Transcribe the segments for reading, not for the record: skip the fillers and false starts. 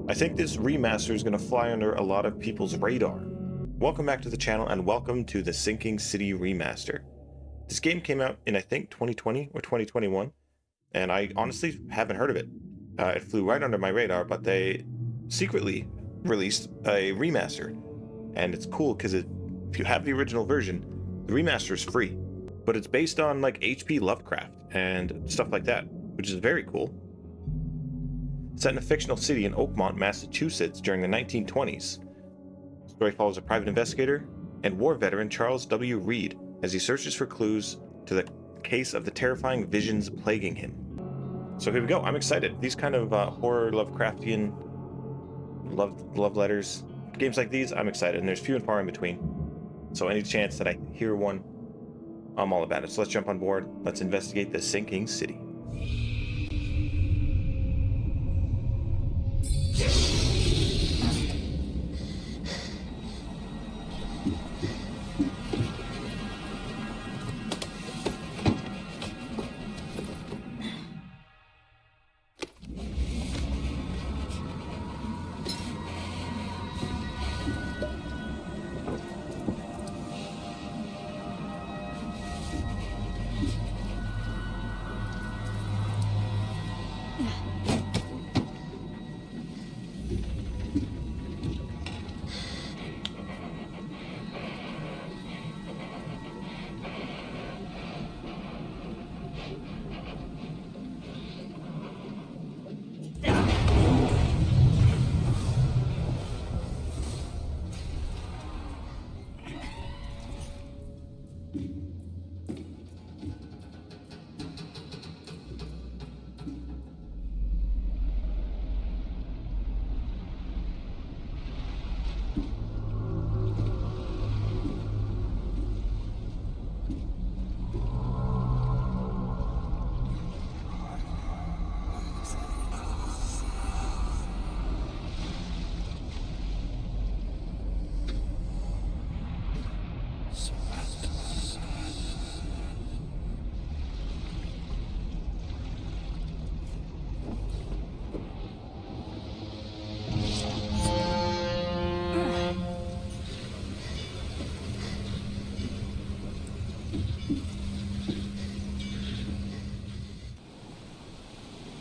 I think this remaster is going to fly under a lot of people's radar. Welcome back to the channel and welcome to the Sinking City Remaster. This game came out in I think 2020 or 2021 and I honestly haven't heard of it. It flew right under my radar, but they secretly released a remaster. And it's cool because if you have the original version, the remaster is free. But it's based on like H.P. Lovecraft and stuff like that, which is very cool. Set in a fictional city in Oakmont, Massachusetts during the 1920s. The story follows a private investigator and war veteran Charles W. Reed as he searches for clues to the case of the terrifying visions plaguing him. So here we go. I'm excited. These kind of horror Lovecraftian love letters, games like these, I'm excited, and there's few and far in between. So any chance that I hear one, I'm all about it. So let's jump on board. Let's investigate the sinking city.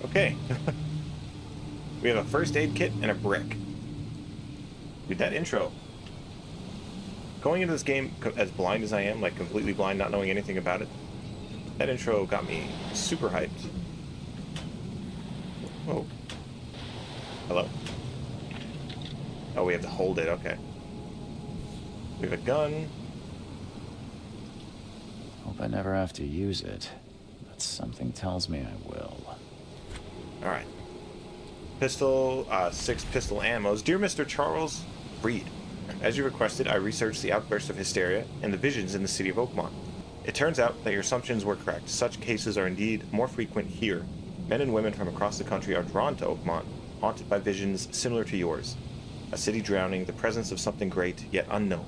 Okay. We have a first aid kit and a brick. Dude, that intro. Going into this game as blind as I am, like completely blind, not knowing anything about it, that intro got me super hyped. Whoa. Hello? Oh, we have to hold it, okay. We have a gun. Hope I never have to use it, but something tells me I will. Alright. Pistol, 6 pistol ammos. Dear Mr. Charles Reed, as you requested, I researched the outburst of hysteria and the visions in the city of Oakmont. It turns out that your assumptions were correct. Such cases are indeed more frequent here. Men and women from across the country are drawn to Oakmont, haunted by visions similar to yours. A city drowning, the presence of something great, yet unknown.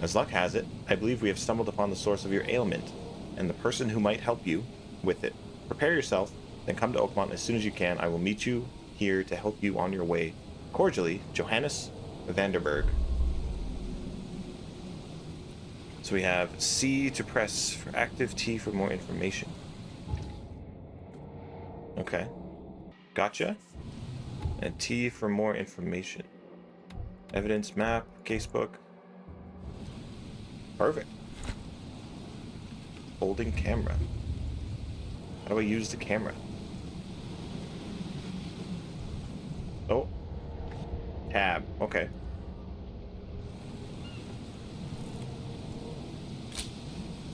As luck has it, I believe we have stumbled upon the source of your ailment, and the person who might help you with it. Prepare yourself, then come to Oakmont as soon as you can. I will meet you here to help you on your way. Cordially, Johannes Vanderberg. So we have C to press for active, T for more information. Okay. Gotcha. And T for more information. Evidence, map, casebook. Perfect. Holding camera. How do I use the camera? Oh. Tab. Okay.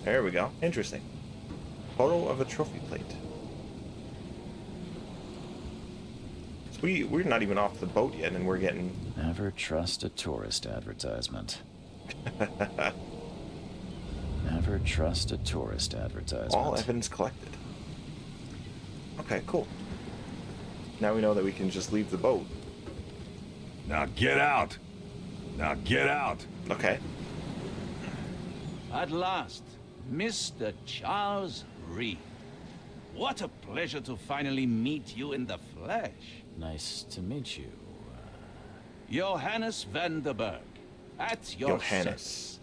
There we go. Interesting. Photo of a trophy plate. So we're not even off the boat yet, and we're getting... Never trust a tourist advertisement. Never trust a tourist advertisement. All evidence collected. Okay, cool. Now we know that we can just leave the boat. Now get out! Now get out! Okay. At last, Mr. Charles Reed. What a pleasure to finally meet you in the flesh. Nice to meet you, Johannes Vanderberg, at your Johannes. service.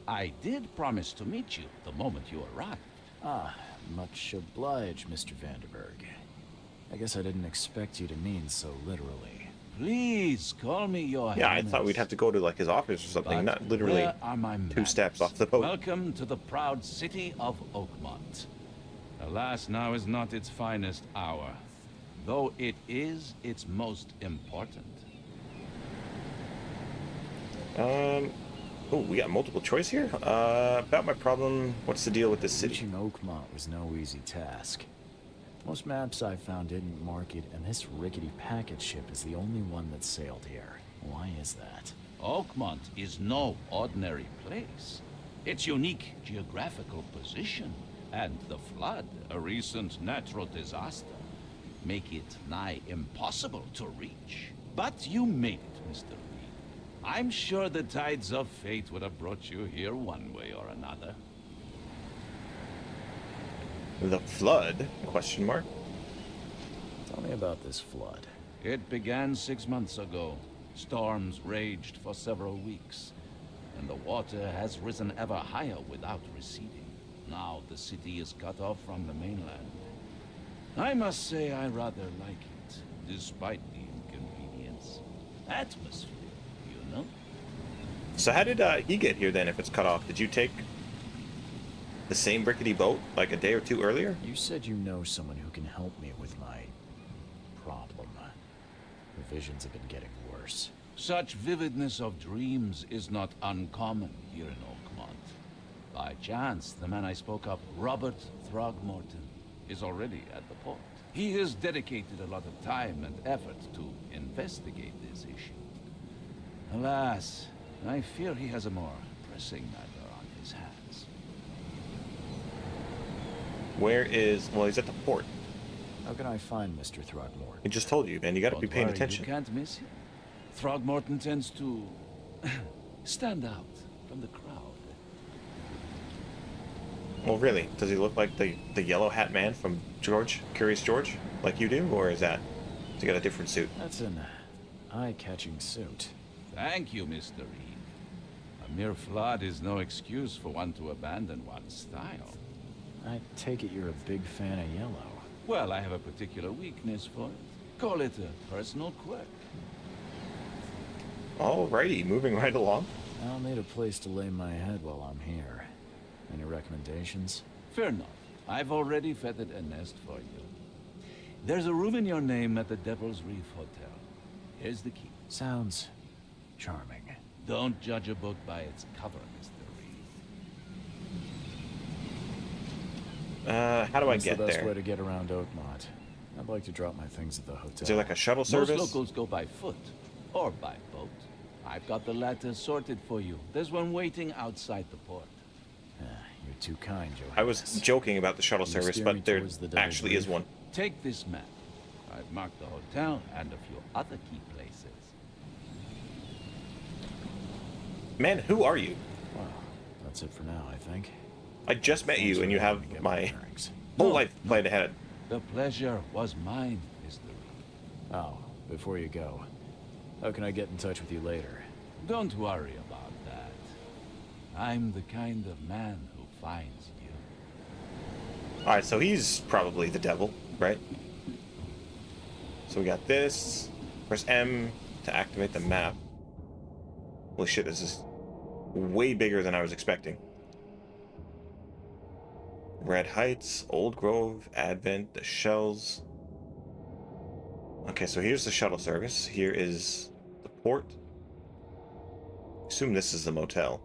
I did promise to meet you the moment you arrived. Ah, much obliged, Mr. Vanderberg. I guess I didn't expect you to mean so literally. Please call me Johannes. Yeah, I thought we'd have to go to like his office or something, But not literally where are my 2 steps off the boat. Welcome to the proud city of Oakmont. Alas, now is not its finest hour, though it is its most important. Oh, we got multiple choice here? About my problem, what's the deal with this city? Reaching Oakmont was no easy task. Most maps I found didn't mark it, and this rickety packet ship is the only one that sailed here. Why is that? Oakmont is no ordinary place. Its unique geographical position and the flood, a recent natural disaster, make it nigh impossible to reach. But you made it, Mr. Reed. I'm sure the tides of fate would have brought you here one way or another. The flood? Question mark. Tell me about this flood. It began 6 months ago. Storms raged for several weeks, and the water has risen ever higher without receding. Now the city is cut off from the mainland. I must say I rather like it, despite the inconvenience. Atmosphere, you know? So how did he get here then if it's cut off? Did you take the same rickety boat like a day or 2 earlier? You said you know someone who can help me with my problem. The visions have been getting worse. Such vividness of dreams is not uncommon here in Oakmont. By chance, the man I spoke of, Robert Throgmorton, is already at the port. He has dedicated a lot of time and effort to investigate this issue. Alas, I fear he has a more pressing matter on his hands. Where is... Well, he's at the port. How can I find Mr. Throgmorton? He just told you, man. You gotta be Don't paying worry, attention. You can't miss him. Throgmorton tends to stand out from the crowd. Well, really? Does he look like the yellow hat man from George, Curious George? Like you do? Or is that... Has he got a different suit? That's an eye-catching suit. Thank you, Mr. Reed. A mere flood is no excuse for one to abandon one's style. I take it you're a big fan of yellow. Well, I have a particular weakness for it. Call it a personal quirk. Alrighty, moving right along. I'll need a place to lay my head while I'm here. Any recommendations? Fear not. I've already feathered a nest for you. There's a room in your name at the Devil's Reef Hotel. Here's the key. Sounds charming. Don't judge a book by its cover, Mr. Reed. How do I What's get the best there? way to get around Oakmont? I'd like to drop my things at the hotel. Is there like a shuttle Most service? locals go by foot or by boat. I've got the latter sorted for you. There's one waiting outside the port. You're too kind, Joe. I was joking about the shuttle You service, steer me but there towards the Devil's actually is Reef? one. Take this map. I've marked the hotel and a few other key places. Man, who are you? Well, that's it for now, I think. I just met you and you have Get my bearings. whole No, life planned ahead. The pleasure was mine, Mr. Reed. Oh, before you go, how can I get in touch with you later? Don't worry about that. I'm the kind of man who finds you. Alright, so he's probably the devil, right? So we got this. Press M to activate the map. Holy shit, this is way bigger than I was expecting. Red Heights, Old Grove, Advent, the Shells. Okay, so here's the shuttle service. Here is the port. Assume this is the motel.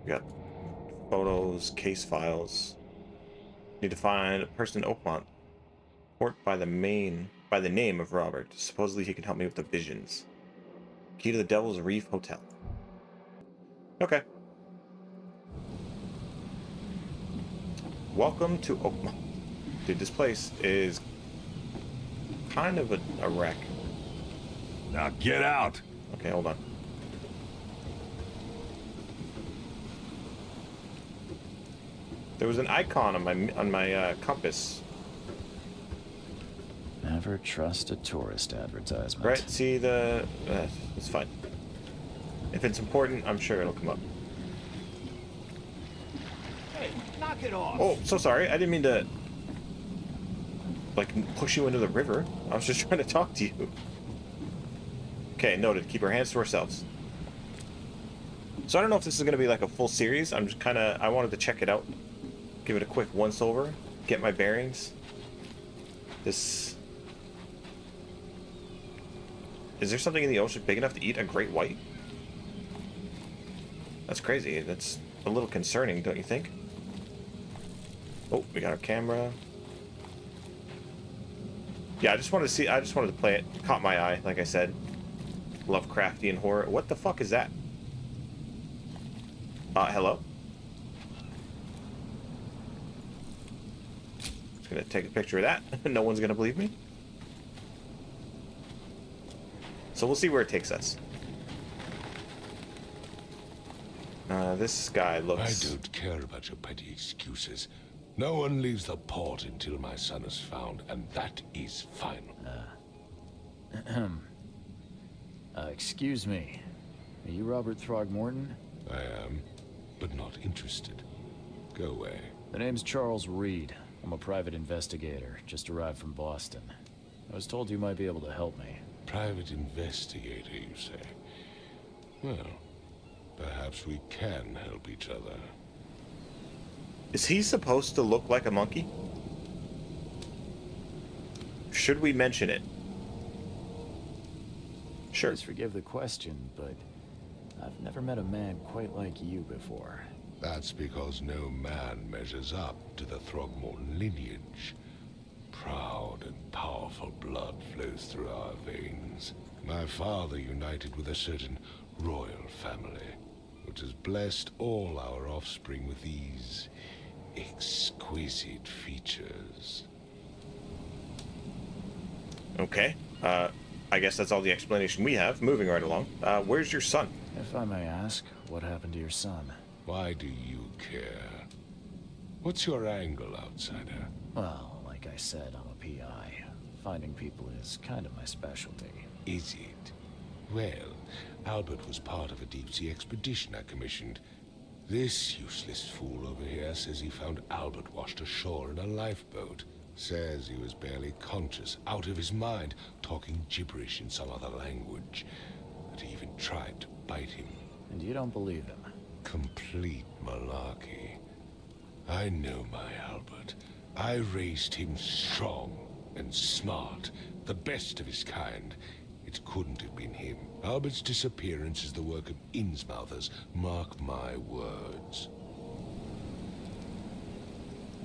We got photos, case files. Need to find a person in Oakmont. Port by the name of Robert. Supposedly he can help me with the visions. Key to the Devil's Reef Hotel. Okay. Welcome to Oakmont. Dude, this place is kind of a wreck. Now get out! Okay, hold on. There was an icon on my compass. Never trust a tourist advertisement. Right, see the... it's fine. If it's important, I'm sure it'll come up. Hey, knock it off! Oh, so sorry. I didn't mean to, like, push you into the river. I was just trying to talk to you. Okay, noted. Keep our hands to ourselves. So I don't know if this is going to be like a full series. I'm just kind of... I wanted to check it out. Give it a quick once-over. Get my bearings. This... Is there something in the ocean big enough to eat a great white? That's crazy. That's a little concerning, don't you think? Oh, we got our camera. Yeah, I just wanted to see... I just wanted to play it. Caught my eye, like I said. Lovecraftian horror. What the fuck is that? Hello? Just gonna take a picture of that. No one's gonna believe me. So we'll see where it takes us. This guy looks... I don't care about your petty excuses. No one leaves the port until my son is found, and that is final. Excuse me. Are you Robert Throgmorton? I am, but not interested. Go away. The name's Charles Reed. I'm a private investigator, just arrived from Boston. I was told you might be able to help me. Private investigator, you say? Well, perhaps we can help each other. Is he supposed to look like a monkey? Should we mention it? Sure. Please forgive the question, but I've never met a man quite like you before. That's because no man measures up to the Throgmorton lineage. Proud and powerful blood flows through our veins. My father united with a certain royal family, which has blessed all our offspring with these exquisite features. Okay. I guess that's all the explanation we have. Moving right along. Where's your son? If I may ask, what happened to your son? Why do you care? What's your angle, outsider? Well, like I said, I'm a PI. Finding people is kind of my specialty. Is it? Well, Albert was part of a deep-sea expedition I commissioned. This useless fool over here says he found Albert washed ashore in a lifeboat. Says he was barely conscious, out of his mind, talking gibberish in some other language. That he even tried to bite him. And you don't believe him? Complete malarkey. I know my Albert. I raised him strong and smart, the best of his kind. It couldn't have been him. Albert's disappearance is the work of Innsmouthers, mark my words.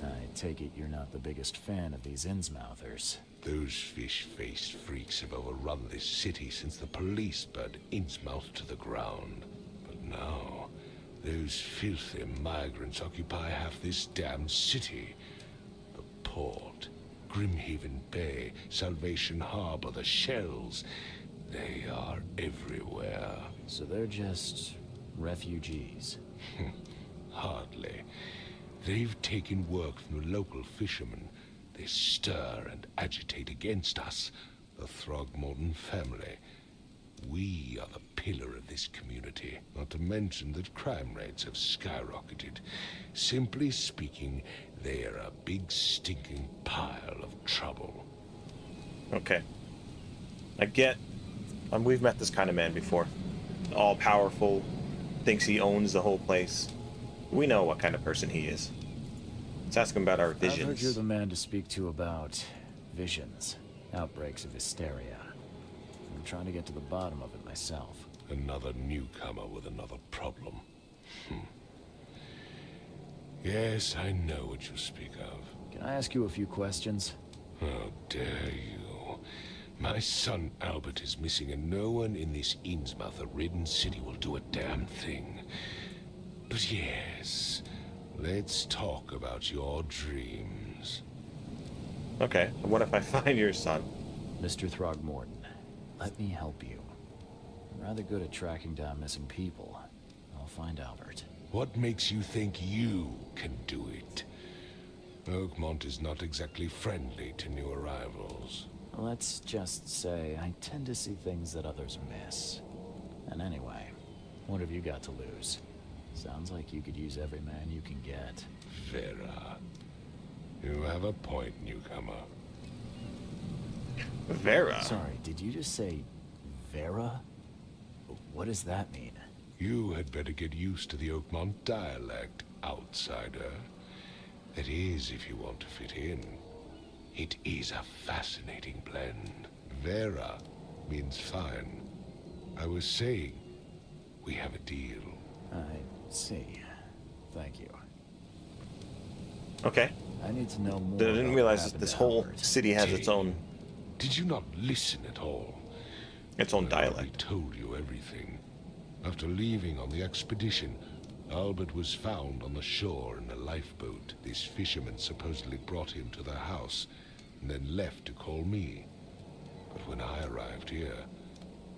I take it you're not the biggest fan of these Innsmouthers. Those fish-faced freaks have overrun this city since the police burned Innsmouth to the ground. But now, those filthy migrants occupy half this damned city. The port, Grimhaven Bay, Salvation Harbor, the shells. They are everywhere. So they're just refugees. Hardly. They've taken work from the local fishermen. They stir and agitate against us, the Throgmorton family. We are the pillar of this community, not to mention that crime rates have skyrocketed. Simply speaking, they are a big stinking pile of trouble. Okay. I get... we've met this kind of man before. All-powerful, thinks he owns the whole place. We know what kind of person he is. Let's ask him about our visions. I've heard you're the man to speak to about visions, outbreaks of hysteria. I'm trying to get to the bottom of it myself. Another newcomer with another problem. Yes, I know what you speak of. Can I ask you a few questions? How dare you? My son Albert is missing, and no one in this Innsmouth-ridden city will do a damn thing. But yes, let's talk about your dreams. Okay, what if I find your son? Mr. Throgmorton, let me help you. I'm rather good at tracking down missing people. I'll find Albert. What makes you think you can do it? Oakmont is not exactly friendly to new arrivals. Let's just say I tend to see things that others miss. And anyway, what have you got to lose? Sounds like you could use every man you can get. Vera. You have a point, newcomer. Vera. Sorry, did you just say Vera? What does that mean? You had better get used to the Oakmont dialect, outsider. That is, if you want to fit in. It is a fascinating blend. Vera means fine. I was saying, we have a deal. I see. Thank you. Okay. I need to know more. I didn't about realize what that this happened whole afterwards. city has its own Did you not listen at all? its own I already dialect. told you everything. After leaving on the expedition, Albert was found on the shore in a lifeboat. This fisherman supposedly brought him to their house, and then left to call me. But when I arrived here,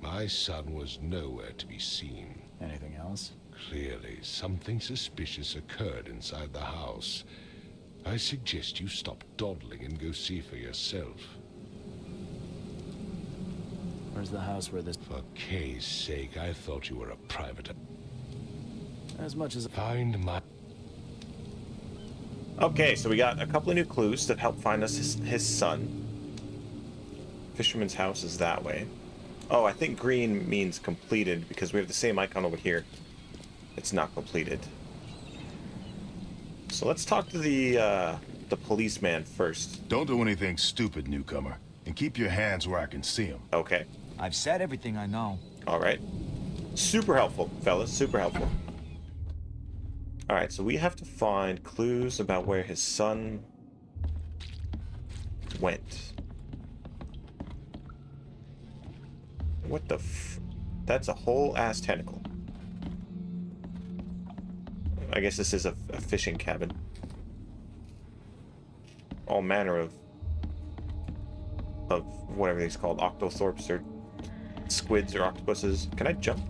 my son was nowhere to be seen. Anything else? Clearly, something suspicious occurred inside the house. I suggest you stop dawdling and go see for yourself. Where's the house where this... For Kay's sake, I thought you were a private... As much as... Find my... Okay, so we got a couple of new clues that help find us his son. Fisherman's house is that way. Oh, I think green means completed because we have the same icon over here. It's not completed. So let's talk to the policeman first. Don't do anything stupid, newcomer. And keep your hands where I can see them. Okay. I've said everything I know. All right. Super helpful, fellas. Super helpful. All right, so we have to find clues about where his son went. What the f... That's a whole ass tentacle. I guess this is a fishing cabin. All manner of whatever these called, octothorps or squids or octopuses. Can I jump?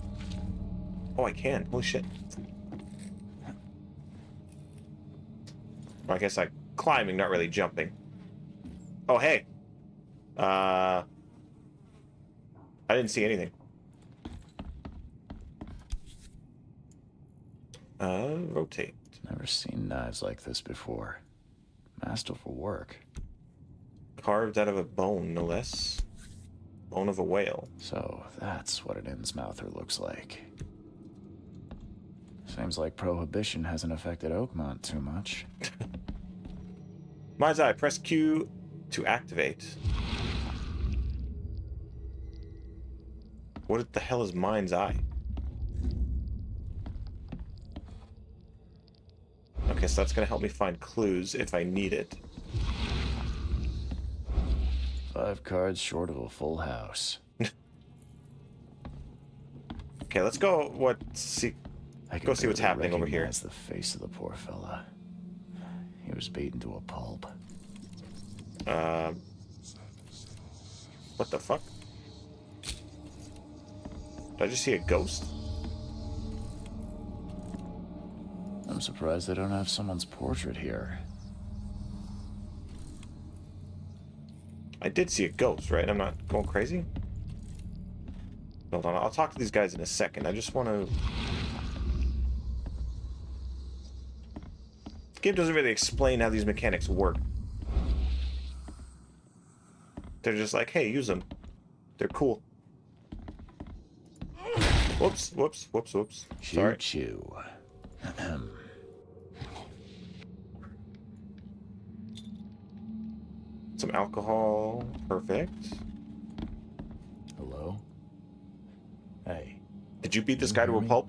Oh, I can. Holy shit. Well, I guess I'm climbing, not really jumping. Oh, hey. I didn't see anything. Rotate. Never seen knives like this before. Masterful work. Carved out of a bone, no less. Bone of a whale. So that's what an Innsmouther looks like. Seems like Prohibition hasn't affected Oakmont too much. Mind's Eye. Press Q to activate. What the hell is Mind's Eye? Okay, so that's gonna help me find clues if I need it. 5 cards short of a full house. Okay, let's go. Go see what's happening over here. That's the face of the poor fella. He was beaten to a pulp. What the fuck? Did I just see a ghost? I'm surprised they don't have someone's portrait here. I did see a ghost, right? I'm not going crazy? Hold on, I'll talk to these guys in a second. I just want to... This game doesn't really explain how these mechanics work. They're just like, hey, use them. They're cool. Whoops, whoops, whoops, whoops. Sorry. Choo. Some alcohol. Perfect. Hello? Hey. Did you beat this guy to a pulp?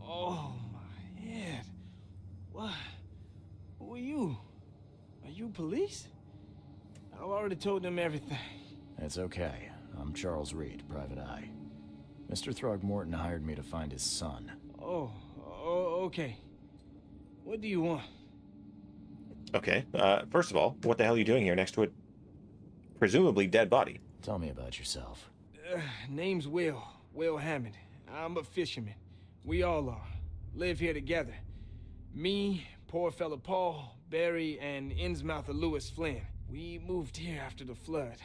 Oh, my head. What? Who are you? Are you police? I've already told them everything. It's okay. I'm Charles Reed, Private Eye. Mr. Throgmorton hired me to find his son. Oh, okay. What do you want? Okay. First of all, what the hell are you doing here next to a presumably dead body? Tell me about yourself. Name's Will Hammond. I'm a fisherman. We all are. Live here together. Me, poor fella Paul, Barry, and Innsmouther Lewis Flynn. We moved here after the flood.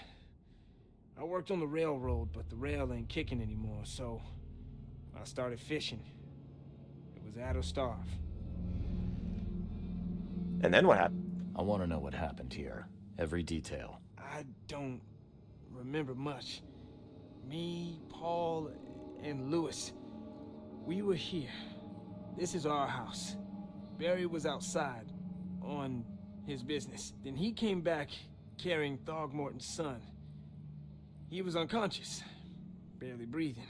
I worked on the railroad, but the rail ain't kicking anymore, so I started fishing. It was at or starve. And then what happened? I want to know what happened here. Every detail. I don't remember much. Me, Paul, and Lewis, we were here. This is our house. Barry was outside, on his business. Then he came back carrying Throgmorton's son. He was unconscious, barely breathing.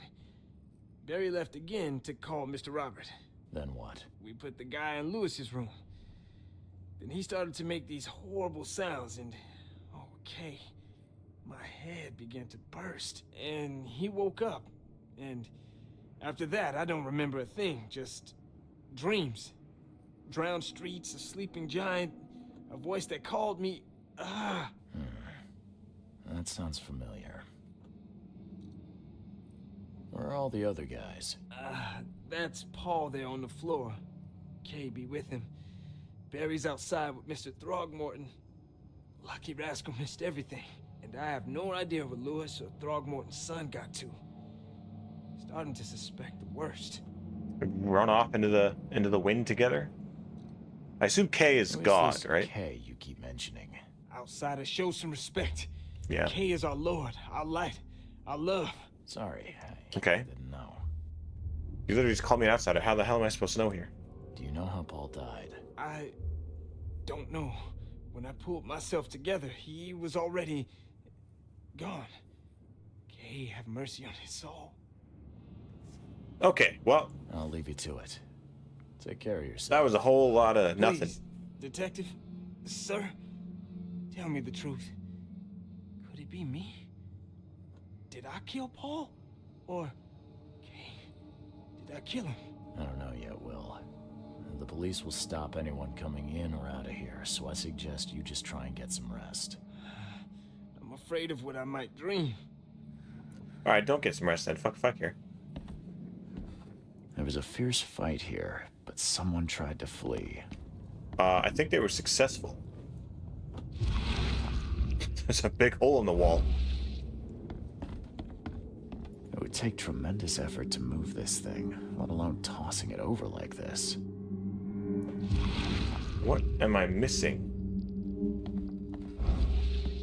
Barry left again to call Mr. Robert. Then what? We put the guy in Lewis's room. Then he started to make these horrible sounds and... okay, my head began to burst. And he woke up. And after that, I don't remember a thing. Just dreams. Drowned streets, a sleeping giant, a voice that called me... That sounds familiar. Where are all the other guys? That's Paul there on the floor. Kay be with him. Barry's outside with Mr. Throgmorton. Lucky rascal missed everything. And I have no idea where Lewis or Throgmorton's son got to. Starting to suspect the worst. Run off into the wind together? I assume Kay is Who God, this right? Kay you keep mentioning. Outsiders, show some respect. Yeah. Kay is our lord, our light, our love. Sorry, I Okay. didn't know. You literally just called me an outsider. How the hell am I supposed to know here? Do you know how Paul died? I don't know. When I pulled myself together, he was already gone. Kay, have mercy on his soul. Okay, well, I'll leave you to it. Take care of yourself. that was a whole lot of nothing. Please, detective, sir, tell me the truth. Could it be me? Did I kill Paul? Or, Kay, did I kill him? I don't know yet, Will. The police will stop anyone coming in or out of here, so I suggest you just try and get some rest. I'm afraid of what I might dream. Alright, don't get some rest then. Fuck here. There was a fierce fight here, but someone tried to flee. I think they were successful. There's a big hole in the wall. It would take tremendous effort to move this thing, let alone tossing it over like this. What am I missing?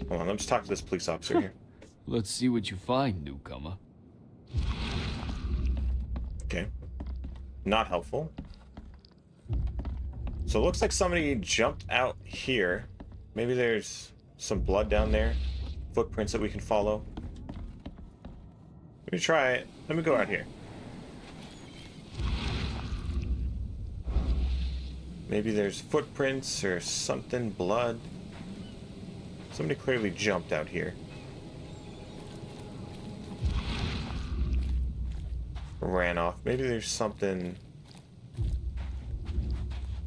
Hold on, let's talk to this police officer here. Let's see what you find, newcomer. Okay. Not helpful. So it looks like somebody jumped out here. Maybe there's some blood down there. Footprints that we can follow. Let me try it. Let me go out here. Maybe there's footprints or something, blood. Somebody clearly jumped out here. Ran off. Maybe there's something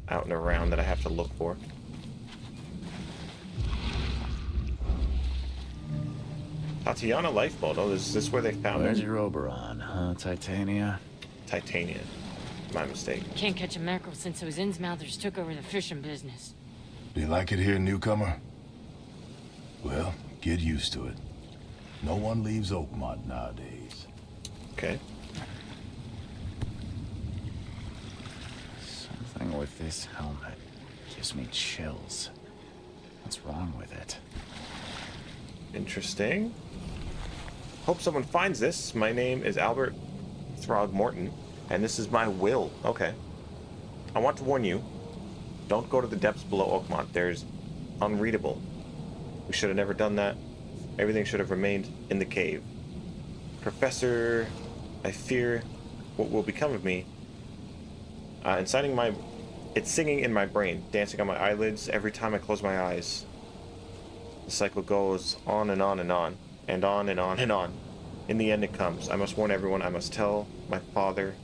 out and around that I have to look for. Tatiana lifeboat. Oh, is this where they found Where's it? your Oberon, huh, Titania? Titania. My mistake. Can't catch a mackerel since those Innsmouthers took over the fishing business. Do you like it here, newcomer? Well, get used to it. No one leaves Oakmont nowadays. Okay. Something with this helmet gives me chills. What's wrong with it? Interesting. Hope someone finds this. My name is Albert Throgmorton, and this is my will. Okay. I want to warn you. Don't go to the depths below Oakmont. There's unreadable. We should have never done that. Everything should have remained in the cave. Professor, I fear what will become of me. Inciting my... It's singing in my brain, dancing on my eyelids every time I close my eyes. The cycle goes on and on and on, and on and on and on. In the end it comes. I must warn everyone. I must tell my father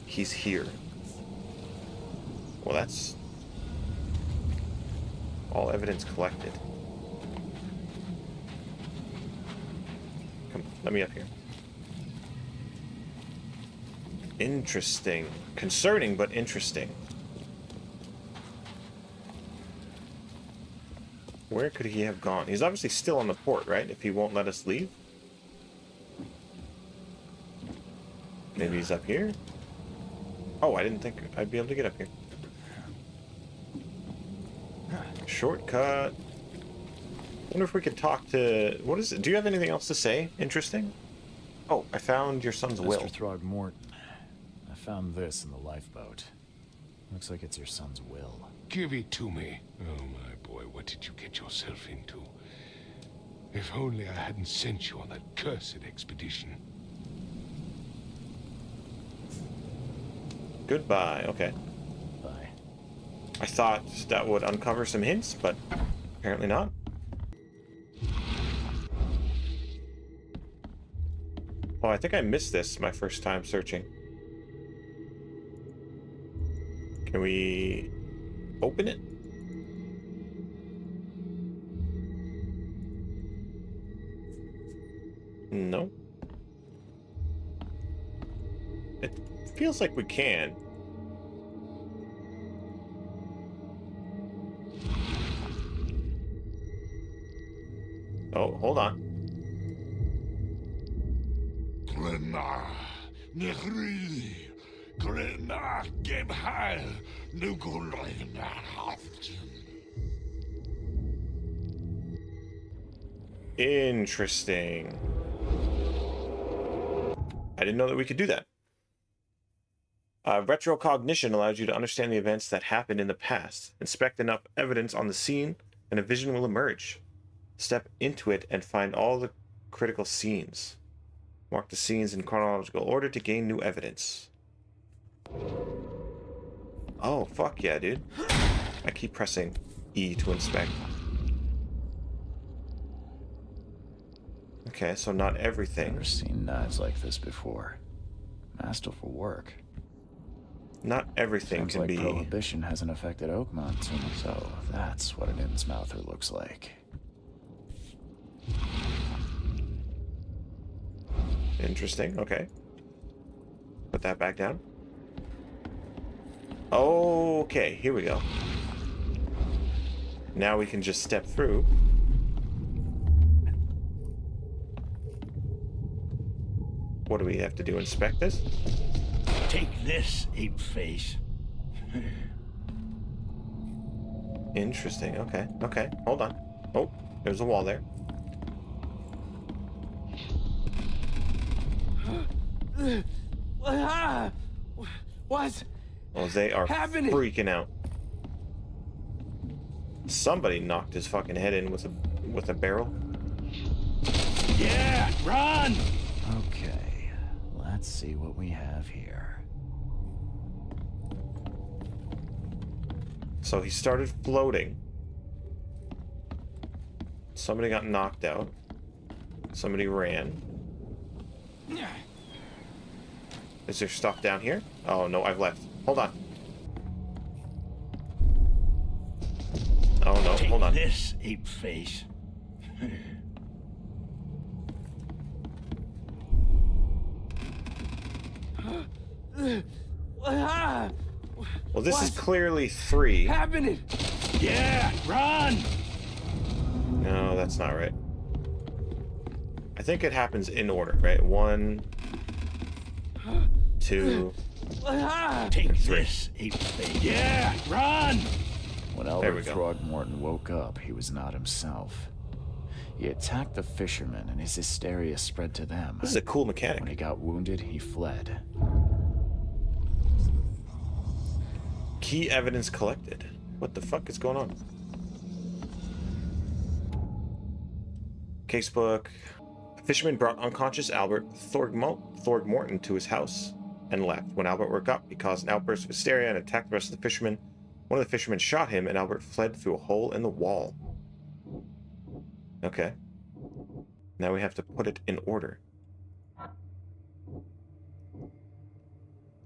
he's here. Well, that's all evidence collected. Come, let me up here. Interesting. Concerning, but interesting. Where could he have gone? He's obviously still on the port, right? If he won't let us leave. Maybe he's up here? Oh, I didn't think I'd be able to get up here. Shortcut. Wonder if we could talk to... What is it? Do you have anything else to say? Interesting? Oh, I found your son's will. Mr. Throgmorton, I found this in the lifeboat. Looks like it's your son's will. Give it to me. Oh, my boy, what did you get yourself into? If only I hadn't sent you on that cursed expedition. Goodbye. Okay. Bye. I thought that would uncover some hints, but apparently not. Oh, I think I missed this my first time searching. Can we open it? No. It feels like we can. Oh, hold on. Interesting. I didn't know that we could do that. Retrocognition allows you to understand the events that happened in the past. Inspect enough evidence on the scene, and a vision will emerge. Step into it and find all the critical scenes. Mark the scenes in chronological order to gain new evidence. Oh, fuck yeah, dude. I keep pressing E to inspect. Okay, so not everything. Never seen knives like this before. Masterful work. Not everything Sounds can like be... Prohibition hasn't affected Oakmont too much. So that's what an Innsmouther looks like. Interesting, okay. Put that back down. Okay, here we go. Now we can just step through. What do we have to do? Inspect this? Take this, ape face. Interesting, okay. Okay, hold on. Oh, there's a wall there. What's Oh, they are happening? freaking out. Somebody knocked his fucking head in with a barrel. Yeah, run! Okay, let's see what we have here. So he started floating. Somebody got knocked out. Somebody ran. Is there stuff down here? Oh no, I've left. Hold on. Oh no, Take hold on. this, ape face. Well, this is What's clearly 3. happening? Yeah, run! No, that's not right. I think it happens in order, right? 1, 2. Take 3. this, ape face. Yeah, run! When There we Albert go. Throgmorton woke up, he was not himself. He attacked the fishermen, and his hysteria spread to them. This is a cool When he mechanic. got wounded, he fled. Key evidence collected. What the fuck is going on? Casebook. A fisherman brought unconscious Albert Throgmorton to his house and left. When Albert woke up, he caused an outburst of hysteria and attacked the rest of the fishermen. One of the fishermen shot him, and Albert fled through a hole in the wall. Okay. Now we have to put it in order.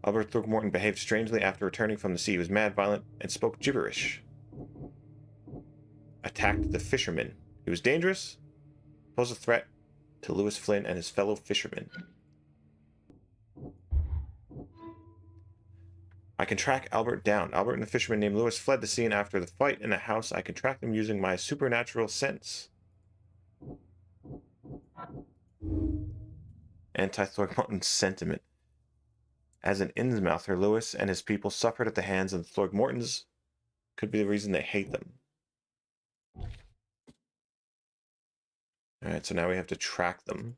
Albert Throckmorton behaved strangely after returning from the sea. He was mad, violent, and spoke gibberish. Attacked the fishermen. He was dangerous, posed a threat to Lewis Flynn and his fellow fishermen. I can track Albert down. Albert and a fisherman named Lewis fled the scene after the fight in a house. I can track them using my supernatural sense. Anti-Thorgmorton sentiment. As an Innsmouther, Lewis and his people suffered at the hands of the Thorgmortons. Could be the reason they hate them. Alright, so now we have to track them.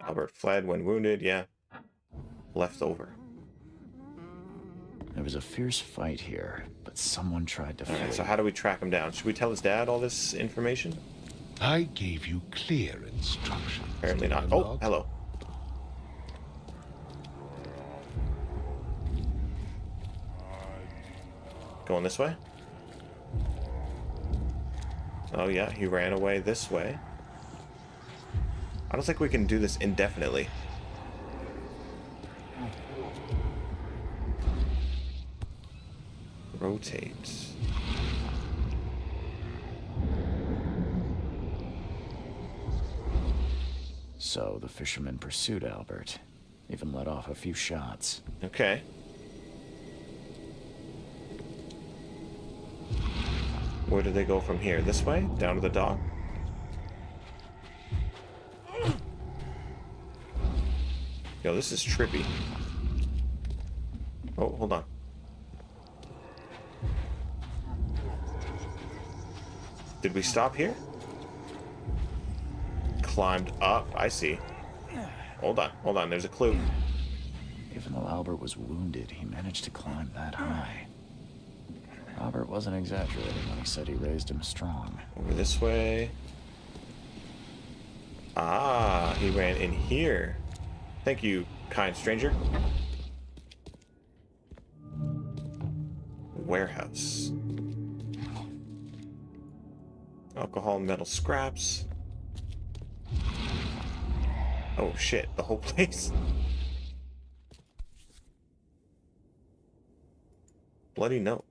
Albert fled when wounded, yeah. Left over. There was a fierce fight here, but someone tried to flee. Alright, so how do we track him down? Should we tell his dad all this information? I gave you clear instructions. Apparently not. Oh, hello. Going this way? Oh yeah, he ran away this way. I don't think we can do this indefinitely. Rotate. So the fisherman pursued Albert, even let off a few shots. Okay. Where do they go from here? This way? Down to the dock? Yo, this is trippy. Oh, hold on. Did we stop here? Climbed up. I see. Hold on. There's a clue. Even though Albert was wounded, he managed to climb that high. Albert wasn't exaggerating when he said he raised him strong. Over this way. Ah, he ran in here. Thank you, kind stranger. Warehouse. Alcohol, metal scraps. Oh shit, the whole place. Bloody note.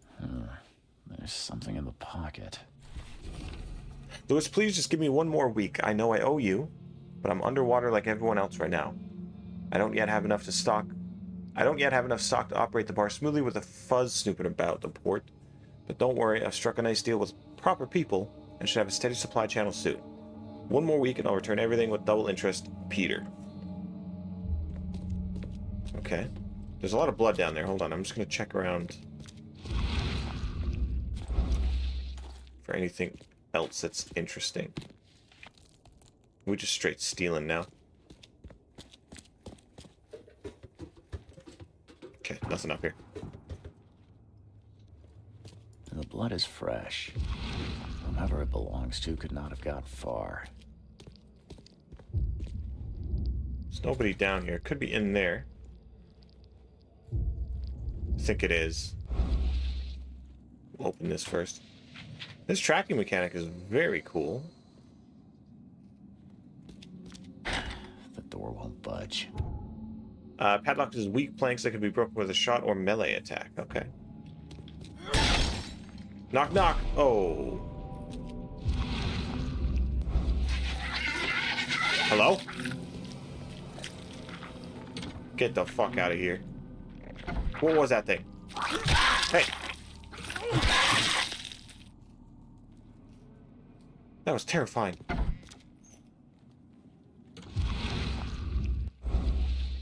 There's something in the pocket. Lewis, please just give me one more week. I know I owe you, but I'm underwater like everyone else right now. I don't yet have enough stock to operate the bar smoothly with a fuzz snooping about the port. But don't worry, I've struck a nice deal with proper people and should have a steady supply channel soon. One more week and I'll return everything with double interest, Peter. Okay. There's a lot of blood down there. Hold on, I'm just going to check around for anything else that's interesting. We just straight stealing now. Okay, nothing up here. And the blood is fresh. Whomever it belongs to could not have got far. There's nobody down here. Could be in there. I think it is. We'll open this first. This tracking mechanic is very cool. The door won't budge. Padlock is weak planks that can be broken with a shot or melee attack. Okay. Knock, knock. Oh. Hello? Get the fuck out of here. What was that thing? Hey. That was terrifying.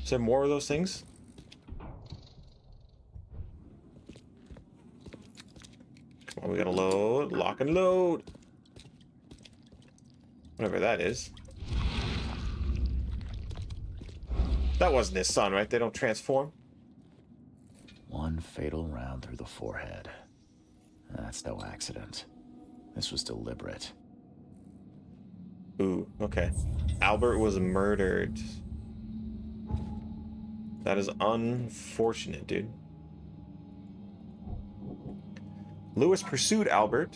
Is there more of those things? Come on, we gotta load. Lock and load. Whatever that is. That wasn't his son, right? They don't transform? One fatal round through the forehead. That's no accident. This was deliberate. Ooh, okay. Albert was murdered. That is unfortunate, dude. Lewis pursued Albert.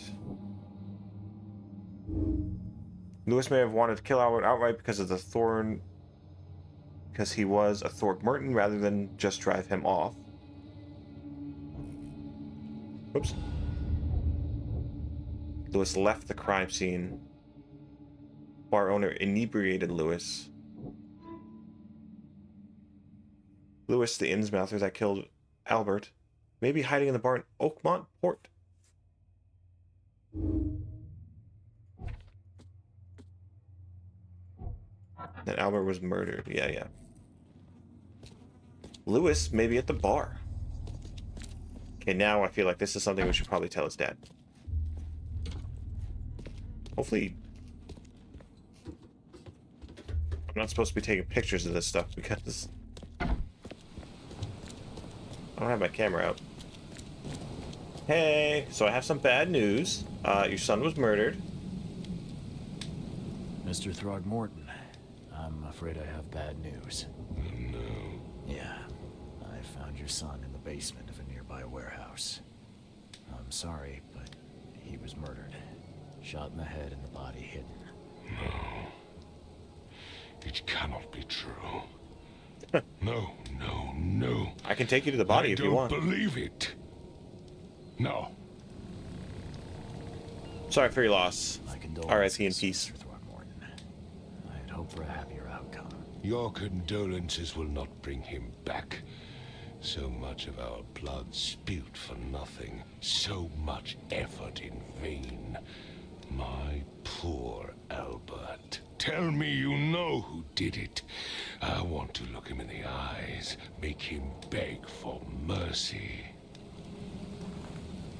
Lewis may have wanted to kill Albert outright because of the thorn... because he was a Thorgmorton rather than just drive him off. Oops. Lewis left the crime scene. Bar owner inebriated Lewis. Lewis, the Innsmouther that killed Albert, may be hiding in the bar in Oakmont Port. That Albert was murdered. Yeah. Lewis may be at the bar. Okay, now I feel like this is something we should probably tell his dad. Hopefully... I'm not supposed to be taking pictures of this stuff because... I don't have my camera out. Hey, so I have some bad news. Your son was murdered. Mr. Throgmorton, I'm afraid I have bad news. No. Yeah, I found your son in the basement of a nearby warehouse. I'm sorry, but he was murdered. Shot in the head and the body hidden. No. It cannot be true. No. I can take you to the body if you want. I don't believe it. No. Sorry for your loss. My R.I.P. in condolences, peace. Mr. Throgmorton. I'd hope for a happier outcome. Your condolences will not bring him back. So much of our blood spilled for nothing. So much effort in vain. My poor Albert. Tell me you know who did it. I want to look him in the eyes, make him beg for mercy.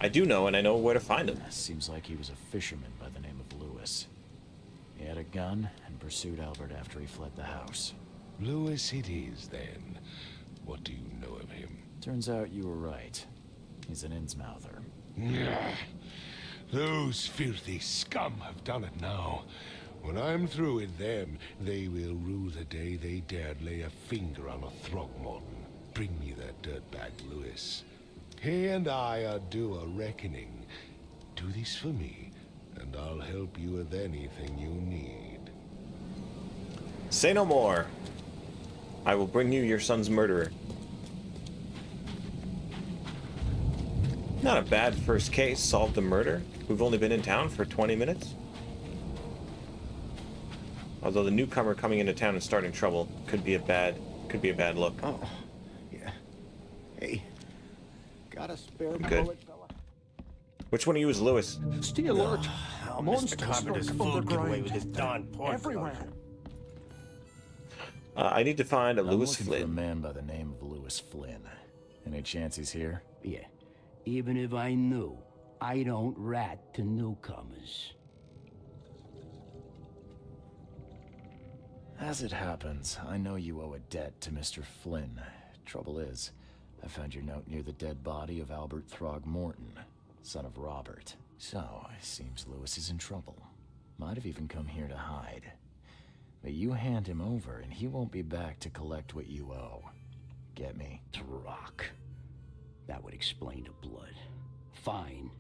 I do know, and I know where to find him. Seems like he was a fisherman by the name of Lewis. He had a gun and pursued Albert after he fled the house. Lewis it is, then. What do you know of him? Turns out you were right. He's an Innsmouther. Those filthy scum have done it now. When I'm through with them, they will rue the day they dared lay a finger on a Throgmorton. Bring me that dirtbag, Lewis. He and I are due a reckoning. Do this for me, and I'll help you with anything you need. Say no more. I will bring you your son's murderer. Not a bad first case. Solved the murder. We've only been in town for 20 minutes. Although the newcomer coming into town and starting trouble could be a bad look. Oh, yeah. Hey, got a spare Good. bullet, fella? Which one of you is Lewis? Stay alert. Oh, Monsters Mr. Carpenter's lurk food give away underground. with his darn pork. Everywhere. I need to find a I'm Lewis looking for a Flynn. man by the name of Lewis Flynn. Any chance he's here? Yeah. Even if I knew, I don't rat to newcomers. As it happens, I know you owe a debt to Mr. Flynn. Trouble is, I found your note near the dead body of Albert Throgmorton, son of Robert. So, it seems Lewis is in trouble. Might have even come here to hide. But you hand him over, and he won't be back to collect what you owe. Get me? Drock. That would explain the blood. Fine.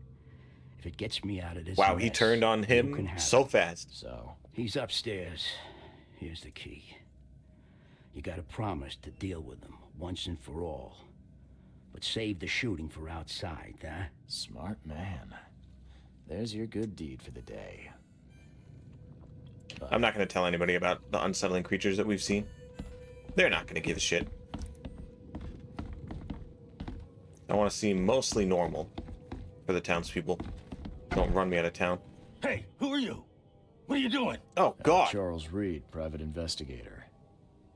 If it gets me out of this Wow, he mess, turned on you him can have so it. fast. So, He's upstairs. Here's the key. You gotta promise to deal with him once and for all. But save the shooting for outside, huh? smart man. There's your good deed for the day. I'm not going to tell anybody about the unsettling creatures that we've seen. They're not going to give a shit. I want to seem mostly normal for the townspeople. Don't run me out of town. Hey, who are you? What are you doing? Oh, God. Charles Reed, private investigator.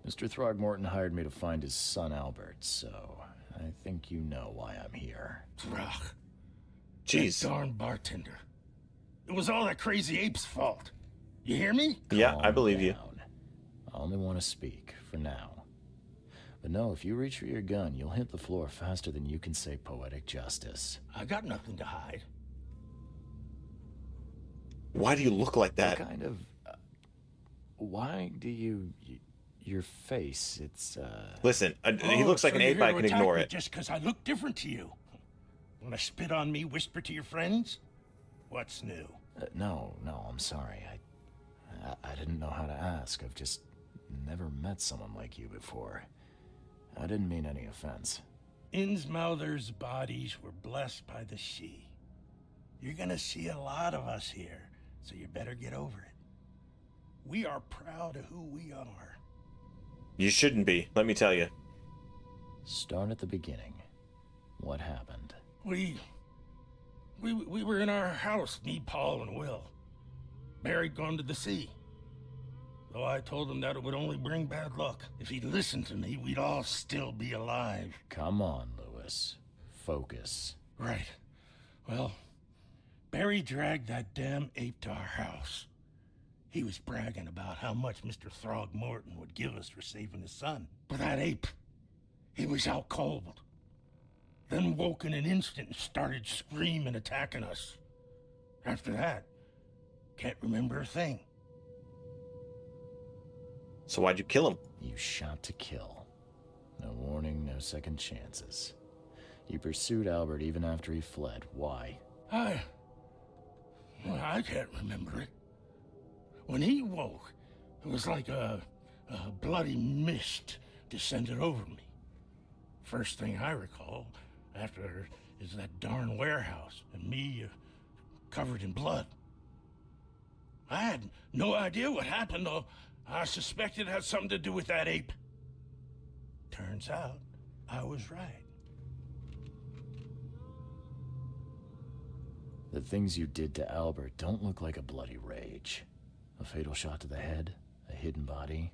Mr. Throgmorton hired me to find his son Albert, so I think you know why I'm here. Drock. Jeez. That darn bartender. It was all that crazy ape's fault. You hear me? Yeah, I Calm believe you. down. I only want to speak, for now. But no, if you reach for your gun, you'll hit the floor faster than you can say poetic justice. I got nothing to hide. Why do you look like that? What kind of... why do you... your face, it's, Listen, he looks like an ape, I can ignore it. Just because I look different to you. Want to spit on me, whisper to your friends? What's new? no, I'm sorry. I didn't know how to ask. I've just never met someone like you before. I didn't mean any offense. Innsmouther's bodies were blessed by the sea. You're gonna see a lot of us here, so you better get over it. We are proud of who we are. You shouldn't be, let me tell you. Start at the beginning. What happened? We were in our house, me, Paul, and Will. Barry'd gone to the sea. Though I told him that it would only bring bad luck. If he'd listened to me, we'd all still be alive. Come on, Lewis. Focus. Right. Well, Barry dragged that damn ape to our house. He was bragging about how much Mr. Throgmorton would give us for saving his son. But that ape, he was out cold. Then woke in an instant and started screaming, attacking us. After that, can't remember a thing. So why'd you kill him? You shot to kill. No warning, no second chances. You pursued Albert even after he fled. Why? I can't remember it. When he woke, it was like a bloody mist descended over me. First thing I recall after is that darn warehouse and me covered in blood. I had no idea what happened, though. I suspected it had something to do with that ape. Turns out, I was right. The things you did to Albert don't look like a bloody rage. A fatal shot to the head, a hidden body.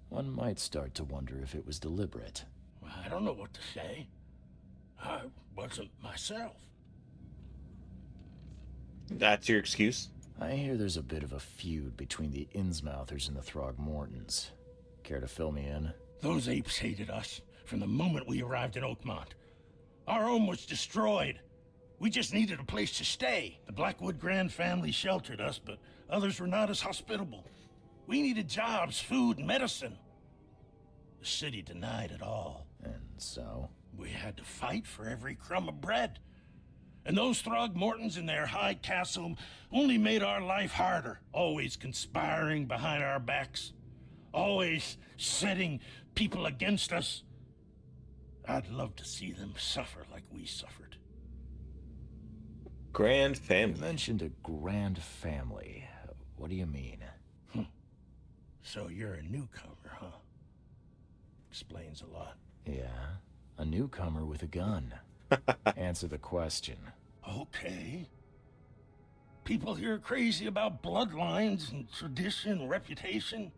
One might start to wonder if it was deliberate. I don't know what to say. I wasn't myself. That's your excuse? I hear there's a bit of a feud between the Innsmouthers and the Throgmortons. Care to fill me in? Those apes hated us from the moment we arrived in Oakmont. Our home was destroyed. We just needed a place to stay. The Blackwood Grand family sheltered us, but others were not as hospitable. We needed jobs, food, and medicine. The city denied it all. And so? We had to fight for every crumb of bread. And those Throgmortons in their high castle only made our life harder, always conspiring behind our backs, always setting people against us. I'd love to see them suffer like we suffered. Grand family. You mentioned a grand family. What do you mean? So you're a newcomer, huh? Explains a lot. Yeah, a newcomer with a gun. Answer the question. Okay. People here are crazy about bloodlines and tradition and reputation.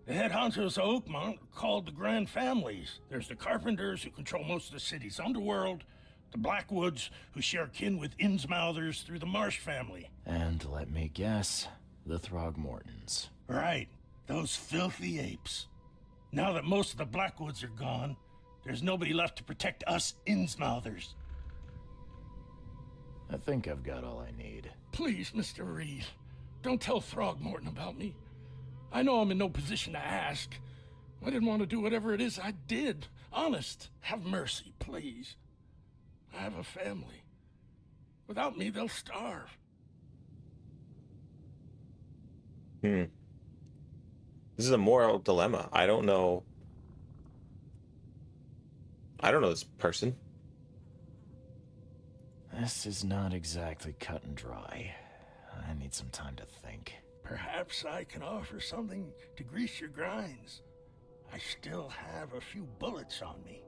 The head honchos of Oakmont are called the Grand Families. There's the Carpenters, who control most of the city's underworld, the Blackwoods, who share kin with Innsmouthers through the Marsh family. And let me guess, the Throgmortons. Right, those filthy apes. Now that most of the Blackwoods are gone, there's nobody left to protect us Innsmouthers. I think I've got all I need. Please, Mr. Reed, don't tell Throgmorton about me. I know I'm in no position to ask. I didn't want to do whatever it is I did. Honest, have mercy, please. I have a family. Without me, they'll starve. This is a moral dilemma. I don't know this person. This is not exactly cut and dry. I need some time to think. Perhaps I can offer something to grease your grinds. I still have a few bullets on me.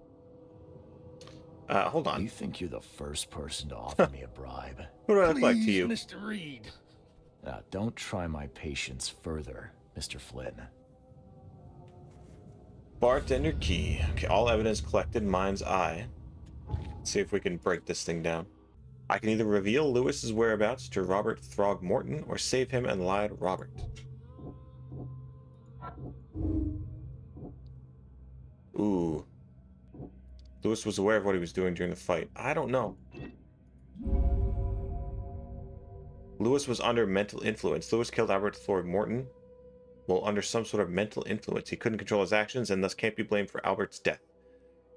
Hold on. You think you're the first person to offer me a bribe? What do I look like to you? Mr. Reed. Now, don't try my patience further, Mr. Flynn. Bartender key. Okay, all evidence collected, mind's eye. Let's see if we can break this thing down. I can either reveal Lewis's whereabouts to Robert Throgmorton or save him and lie to Robert. Ooh. Lewis was aware of what he was doing during the fight. I don't know. Lewis was under mental influence. Lewis killed Albert Throgmorton while under some sort of mental influence. He couldn't control his actions and thus can't be blamed for Albert's death.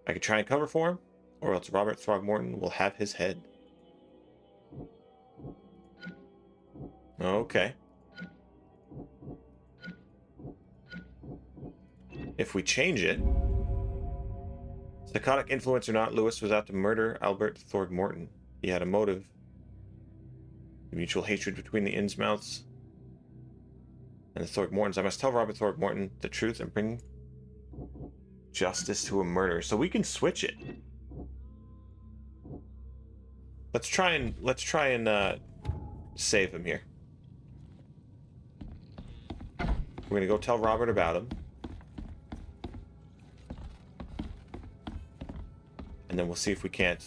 I could try and cover for him, or else Robert Throgmorton will have his head. Okay. If we change it, psychotic influence or not, Lewis was out to murder Albert Throgmorton. He had a motive. The mutual hatred between the Innsmouths and the Throgmortons. I must tell Robert Throgmorton the truth and bring justice to a murder, so we can switch it. Let's try and save him here. We're gonna go tell Robert about him. And then we'll see if we can't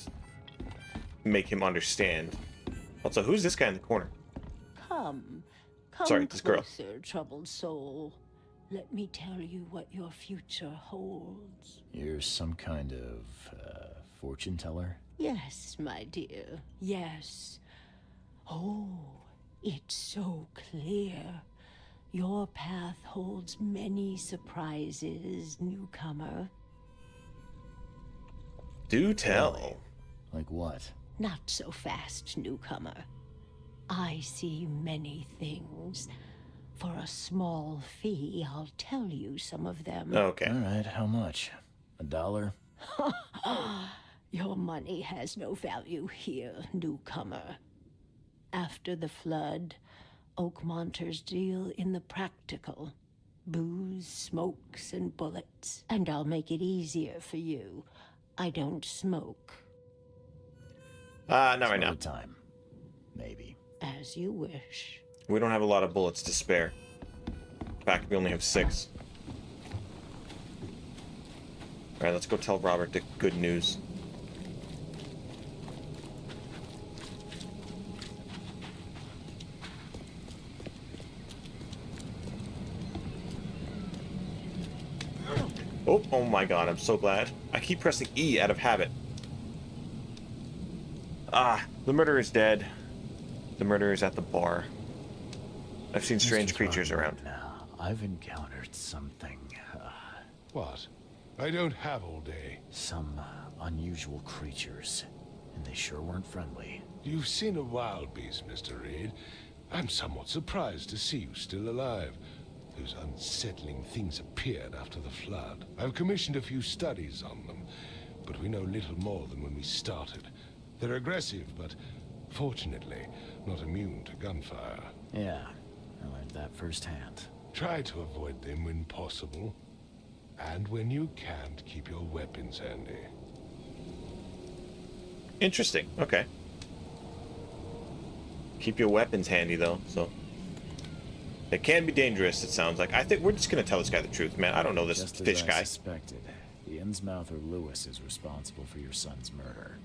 make him understand. Also, who's this guy in the corner? Come Sorry, this girl. closer, troubled soul. Let me tell you what your future holds. You're some kind of fortune teller? Yes, my dear, yes. Oh, it's so clear. Your path holds many surprises, newcomer. Do tell. Like what? Not so fast, newcomer. I see many things. For a small fee, I'll tell you some of them. Okay. All right, how much? $1? Your money has no value here, newcomer. After the flood, Oakmonters deal in the practical. Booze, smokes, and bullets. And I'll make it easier for you. I don't smoke. Not right now. Time. Maybe. As you wish. We don't have a lot of bullets to spare. In fact, we only have 6. Alright, let's go tell Robert the good news. Oh my god, I'm so glad. I keep pressing E out of habit. Ah, the murderer is dead. The murderer is at the bar. I've seen strange creatures around. I've encountered something. What? I don't have all day. Some unusual creatures. And they sure weren't friendly. You've seen a wild beast, Mr. Reed. I'm somewhat surprised to see you still alive. Those unsettling things appeared after the flood. I've commissioned a few studies on them, but we know little more than when we started. They're aggressive, but fortunately not immune to gunfire. Yeah, I learned that firsthand. Try to avoid them when possible. And when you can't, keep your weapons handy. Interesting. Okay. Keep your weapons handy, though, so... It can be dangerous, it sounds like. I think we're just gonna tell this guy the truth, man. I don't know this Just fish as guy. I suspected, the Innsmouther Lewis is responsible for your son's murder.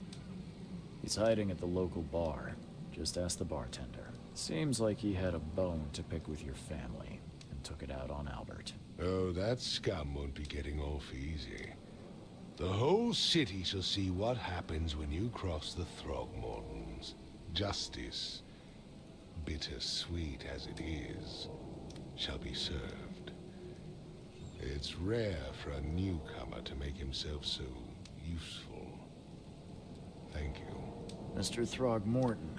He's hiding at the local bar. Just ask the bartender. Seems like he had a bone to pick with your family, and took it out on Albert. Oh, that scum won't be getting off easy. The whole city shall see what happens when you cross the Throgmortons. Justice, bittersweet as it is, shall be served. It's rare for a newcomer to make himself so useful. Thank you. Mr. Throgmorton,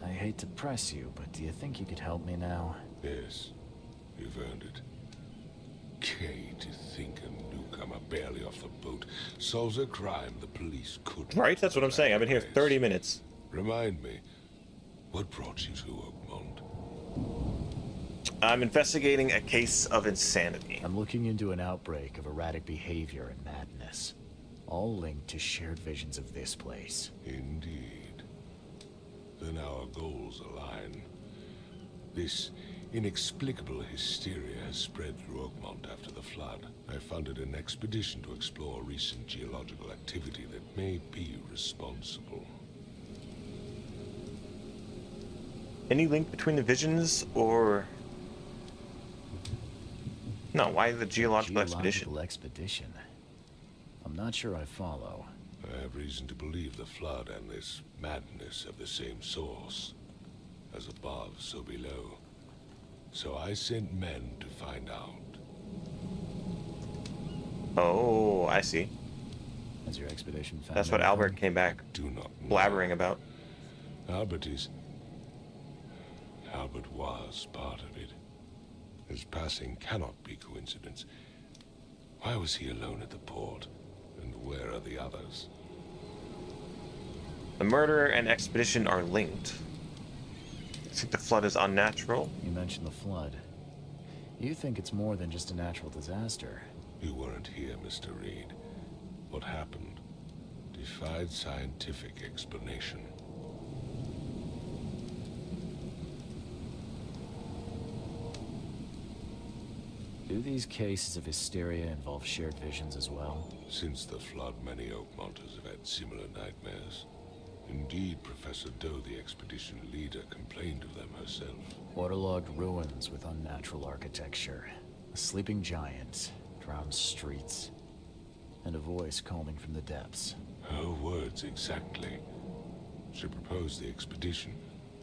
I hate to press you, but do you think you could help me now? Yes, you've earned it. Kay, to think a newcomer barely off the boat solves a crime the police couldn't. Right? That's what I'm saying. I've been here 30 minutes. Remind me, what brought you to Oakmont? I'm investigating a case of insanity. I'm looking into an outbreak of erratic behavior and madness, all linked to shared visions of this place. Indeed. Then our goals align. This inexplicable hysteria has spread through Oakmont after the flood. I funded an expedition to explore recent geological activity that may be responsible. Any link between the visions, or... No, why the geological expedition? Expedition? I'm not sure I follow. I have reason to believe the flood and this madness have the same source. As above, so below. So I sent men to find out. Oh, I see. Has your expedition found That's what anything? Albert came back Do not blabbering about. Albert was part of it. His passing cannot be coincidence. Why was he alone at the port? And where are the others? The murderer and expedition are linked. I think the flood is unnatural. You mentioned the flood. You think it's more than just a natural disaster. You weren't here, Mr. Reed. What happened defied scientific explanation. Do these cases of hysteria involve shared visions as well? Since the flood, many Oakmonters have had similar nightmares. Indeed, Professor Doe, the expedition leader, complained of them herself. Waterlogged ruins with unnatural architecture, a sleeping giant, drowned streets, and a voice calling from the depths. Her words exactly. She proposed the expedition,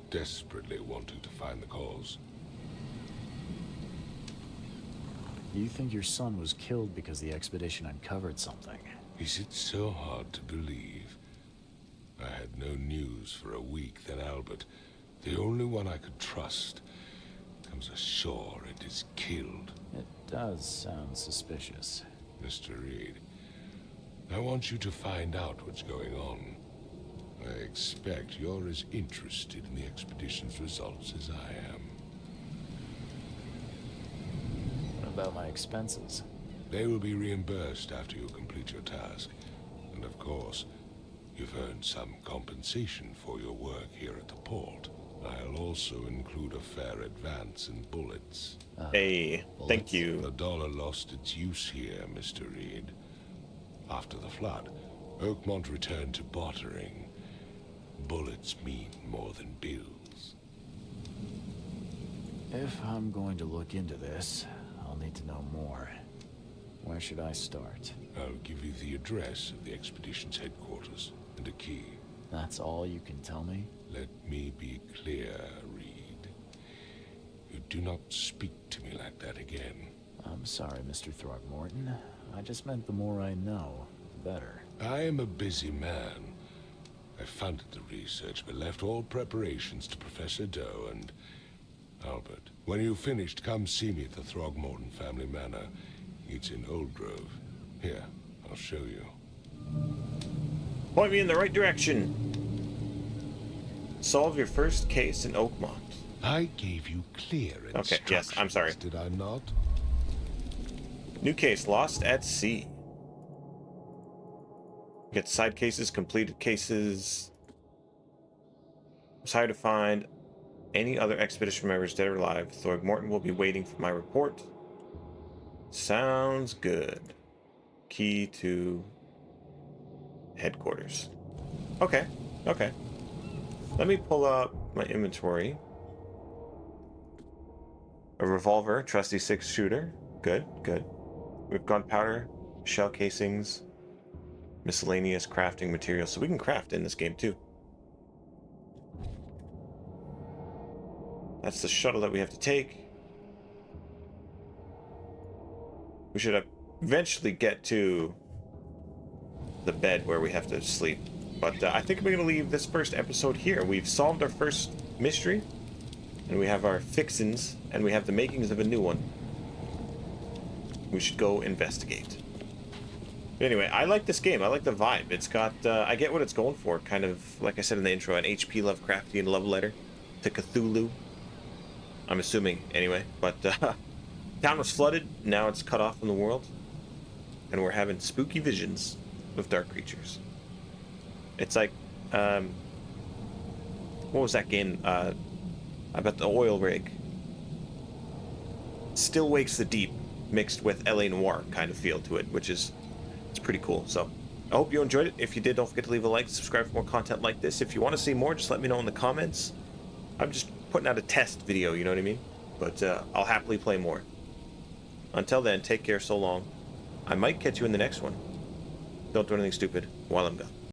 desperately wanting to find the cause. You think your son was killed because the expedition uncovered something? Is it so hard to believe? I had no news for a week, then Albert, the only one I could trust, comes ashore and is killed. It does sound suspicious. Mr. Reed, I want you to find out what's going on. I expect you're as interested in the expedition's results as I am. What about my expenses? They will be reimbursed after you complete your task. And of course, you've earned some compensation for your work here at the port. I'll also include a fair advance in bullets. Hey, thank you. The dollar lost its use here, Mr. Reed. After the flood, Oakmont returned to bartering. Bullets mean more than bills. If I'm going to look into this, I'll need to know more. Where should I start? I'll give you the address of the expedition's headquarters and a key. That's all you can tell me? Let me be clear, Reed. You do not speak to me like that again. I'm sorry, Mr. Throgmorton. I just meant the more I know, the better. I am a busy man. I funded the research, but left all preparations to Professor Doe and Albert. When you've finished, come see me at the Throgmorton family manor. It's in Old Grove. Here, I'll show you. Point me in the right direction. Solve your first case in Oakmont. I gave you clear instructions. Okay, yes, I'm sorry. Did I not? New case, lost at sea. Get side cases, completed cases. It's hard to find any other expedition members, dead or alive. Throgmorton will be waiting for my report. Sounds good. Key to headquarters. Okay, okay. Let me pull up my inventory. A revolver, trusty 6-shooter. Good, good. We've gunpowder, shell casings, miscellaneous crafting materials. So we can craft in this game too. That's the shuttle that we have to take. We should eventually get to the bed where we have to sleep. But I think we're going to leave this first episode here. We've solved our first mystery, and we have our fixins, and we have the makings of a new one. We should go investigate. But anyway, I like this game. I like the vibe. It's got, I get what it's going for. Kind of, like I said in the intro, an H.P. Lovecraftian love letter to Cthulhu. I'm assuming, anyway. But town was flooded. Now it's cut off from the world. And we're having spooky visions of dark creatures. It's like, what was that game? About the oil rig. Still Wakes the Deep, mixed with L.A. Noire kind of feel to it, which is, it's pretty cool. So, I hope you enjoyed it. If you did, don't forget to leave a like, subscribe for more content like this. If you want to see more, just let me know in the comments. I'm just putting out a test video, you know what I mean? But I'll happily play more. Until then, take care so long. I might catch you in the next one. Don't do anything stupid while I'm gone.